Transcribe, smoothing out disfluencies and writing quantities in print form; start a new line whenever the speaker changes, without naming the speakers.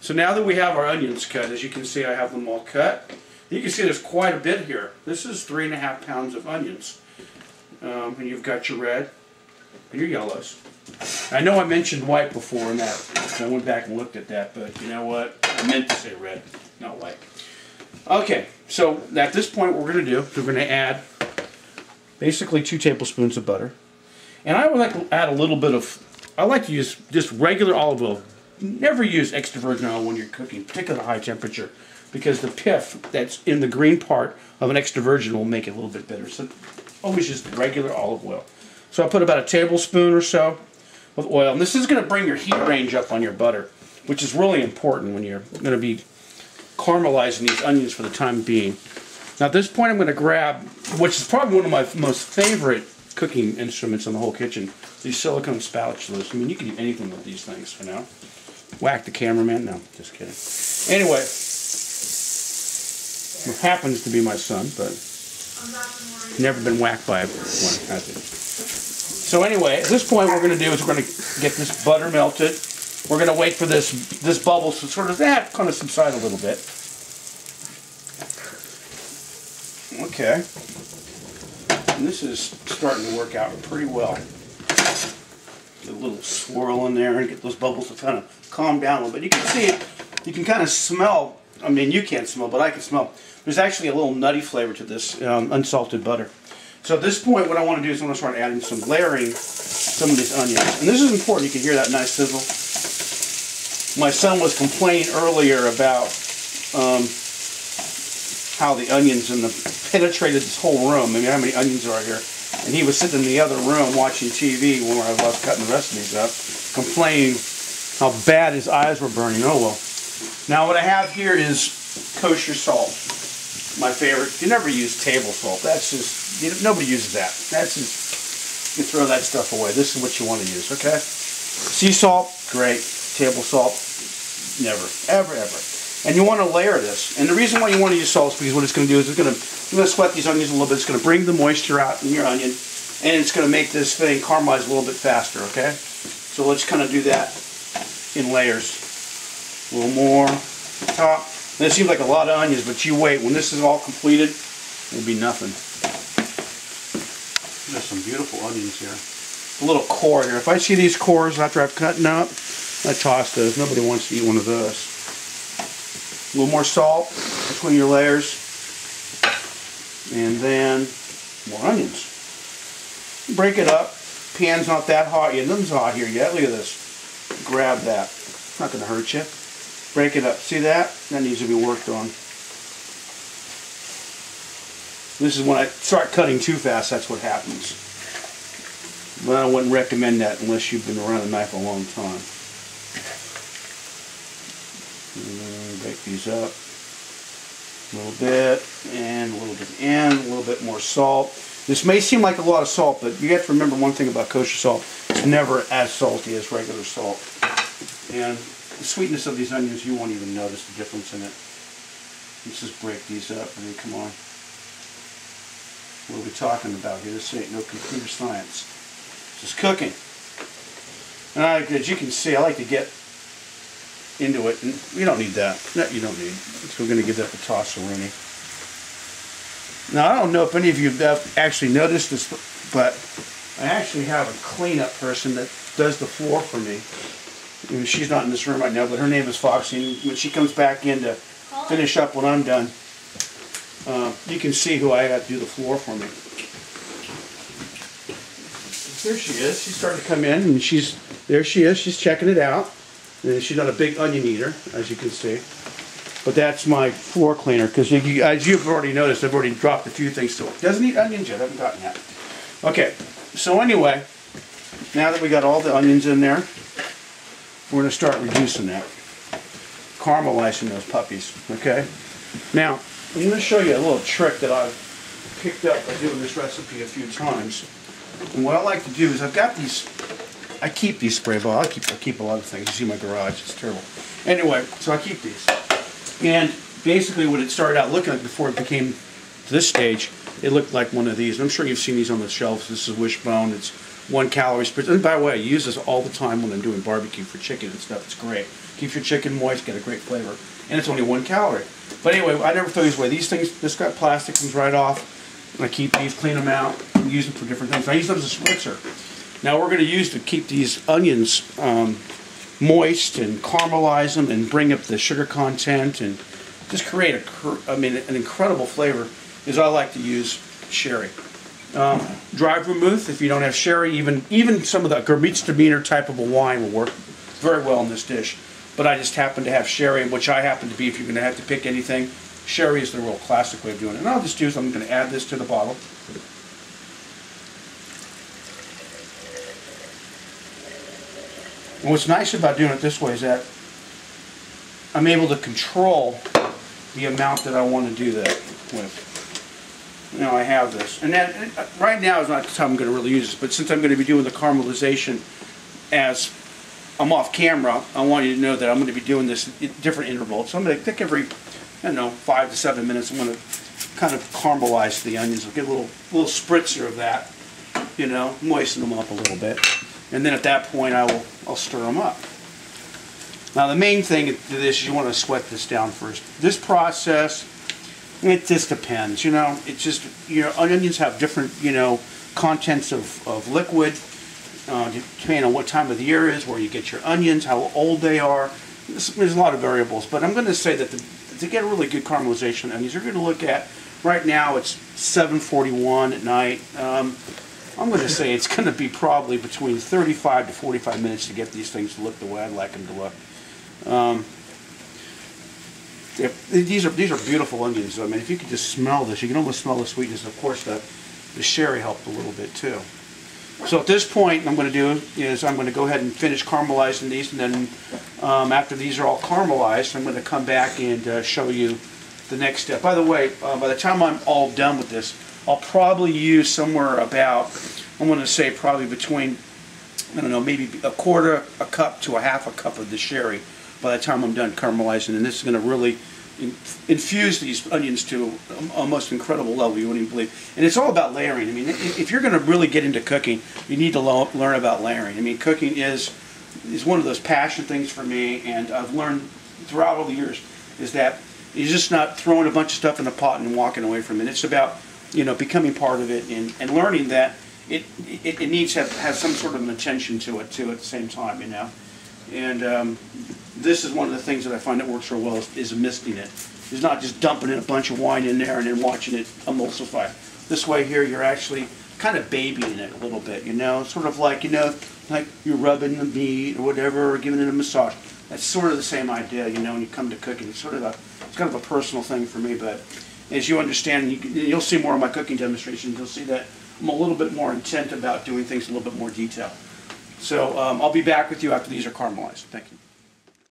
So now that we have our onions cut, as you can see, I have them all cut. You can see there's quite a bit here. This is 3.5 pounds of onions. And you've got your red and your yellows. I know I mentioned white before in that, so I went back and looked at that, but you know what? I meant to say red, not white. Okay, so at this point what we're going to do is we're going to add basically 2 tablespoons of butter. And I would like to add a little bit of, I like to use just regular olive oil. Never use extra virgin oil when you're cooking, particularly at a high temperature, because the pith that's in the green part of an extra virgin will make it a little bit bitter. So always just regular olive oil. So I put about a tablespoon or so of oil. And this is going to bring your heat range up on your butter, which is really important when you're going to be caramelizing these onions for the time being. Now at this point I'm going to grab, which is probably one of my most favorite cooking instruments in the whole kitchen, these silicone spatulas. I mean, you can do anything with these things, you know. Whack the cameraman? No, just kidding. Anyway, it happens to be my son, but never been whacked by one. So anyway, at this point what we're going to do is we're going to get this butter melted. We're going to wait for this bubble to sort of kind of subside a little bit. Okay. And this is starting to work out pretty well. Get a little swirl in there and get those bubbles to kind of calm down a little bit. You can see it, you can kind of smell, I mean you can't smell, but I can smell. There's actually a little nutty flavor to this unsalted butter. So at this point what I want to do is I want to start adding some layering, some of these onions. And this is important, you can hear that nice sizzle. My son was complaining earlier about how the onions penetrated this whole room. I mean, how many onions are here? And he was sitting in the other room watching TV when I was cutting the rest of these up, complaining how bad his eyes were burning. Oh well. Now what I have here is kosher salt. My favorite. You never use table salt. That's just, nobody uses that. That's just, you throw that stuff away. This is what you want to use, okay? Sea salt, great. Table salt, never, ever, ever. And you want to layer this. And the reason why you want to use salt is because what it's going to do is you're going to sweat these onions a little bit. It's going to bring the moisture out in your onion, and it's going to make this thing caramelize a little bit faster, okay? So let's kind of do that in layers. A little more top. And it seems like a lot of onions, but you wait. When this is all completed, it'll be nothing. There's some beautiful onions here. A little core here. If I see these cores after I've cut them up, I toss those. Nobody wants to eat one of those. A little more salt between your layers. And then more onions. Break it up. Pan's not that hot yet. Nothing's hot here yet. Look at this. Grab that. It's not going to hurt you. Break it up. See that? That needs to be worked on. This is when I start cutting too fast, that's what happens. But I wouldn't recommend that unless you've been around a knife a long time. Break these up a little bit, and a little bit in, a little bit more salt. This may seem like a lot of salt, but you have to remember one thing about kosher salt. It's never as salty as regular salt. And the sweetness of these onions, you won't even notice the difference in it. Let's just break these up. I mean, come on. What are we talking about here? This ain't no computer science. Just cooking. And as you can see, I like to get into it, and you don't need that. No, you don't need it. So we're going to give that a toss of rooney. Now, I don't know if any of you have actually noticed this, but I actually have a cleanup person that does the floor for me. And she's not in this room right now, but her name is Foxy. And when she comes back in to finish up when I'm done, you can see who I got to do the floor for me. There she is. She's starting to come in, and there she is. She's checking it out. And she's not a big onion eater, as you can see. But that's my floor cleaner, because as you've already noticed, I've already dropped a few things to it. Doesn't eat onions yet. I haven't gotten that. Okay. So anyway, now that we got all the onions in there, we're going to start reducing that. Caramelizing those puppies. Okay. Now, I'm going to show you a little trick that I've picked up by doing this recipe a few times. And what I like to do is I've got these, I keep these spray bottles. I keep a lot of things. You see my garage, it's terrible. Anyway, so I keep these. And basically what it started out looking like before it became to this stage, it looked like one of these. I'm sure you've seen these on the shelves. This is Wishbone. It's 1 calorie sprig. And by the way, I use this all the time when I'm doing barbecue for chicken and stuff. It's great. Keeps your chicken moist, get a great flavor. And it's only 1 calorie. But anyway, I never throw these away. These things, this got plastic, comes right off. And I keep these, clean them out, and use them for different things. I use them as a spritzer. Now we're going to use to keep these onions moist and caramelize them and bring up the sugar content and just create an incredible flavor. Is I like to use sherry. Dry vermouth, if you don't have sherry, even some of the Gewürztraminer type of a wine will work very well in this dish. But I just happen to have sherry, which I happen to be, if you're going to have to pick anything, sherry is the real classic way of doing it. And I'll just I'm going to add this to the bottle. And what's nice about doing it this way is that I'm able to control the amount that I want to do that with. You know, I have this. And then, right now is not the time I'm going to really use this, but since I'm going to be doing the caramelization as I'm off camera, I want you to know that I'm going to be doing this at different intervals. So I'm going to take every, 5 to 7 minutes, I'm going to kind of caramelize the onions. I'll get a little spritzer of that, moisten them up a little bit. And then at that point, I'll stir them up. Now the main thing to this is you want to sweat this down first. This process, it just depends, It's just, onions have different, contents of liquid, depending on what time of the year it is, where you get your onions, how old they are. There's a lot of variables, but I'm going to say that to get a really good caramelization of onions, you're going to look at, right now it's 7:41 at night. I'm going to say it's going to be probably between 35 to 45 minutes to get these things to look the way I'd like them to look. These are beautiful onions. I mean, if you could just smell this, you can almost smell the sweetness. Of course, the sherry helped a little bit too. So at this point, I'm going to do is I'm going to go ahead and finish caramelizing these, and then after these are all caramelized, I'm going to come back and show you the next step. By the way, by the time I'm all done with this, I'll probably use somewhere about, I'm going to say probably between, maybe a quarter a cup to a half a cup of the sherry by the time I'm done caramelizing. And this is going to really infuse these onions to a most incredible level, you wouldn't even believe. And it's all about layering. I mean, if you're going to really get into cooking, you need to learn about layering. I mean, cooking is one of those passion things for me, and I've learned throughout all the years is that you're just not throwing a bunch of stuff in a pot and walking away from it. It's about becoming part of it and learning that it needs to have some sort of an attention to it too at the same time, And this is one of the things that I find that works real well is misting it. It's not just dumping in a bunch of wine in there and then watching it emulsify. This way here, you're actually kind of babying it a little bit, sort of like, like you're rubbing the meat or whatever, or giving it a massage. That's sort of the same idea, when you come to cooking. It's kind of a personal thing for me, but as you understand, you'll see more of my cooking demonstrations, you'll see that I'm a little bit more intent about doing things in a little bit more detail. So I'll be back with you after these are caramelized. Thank you.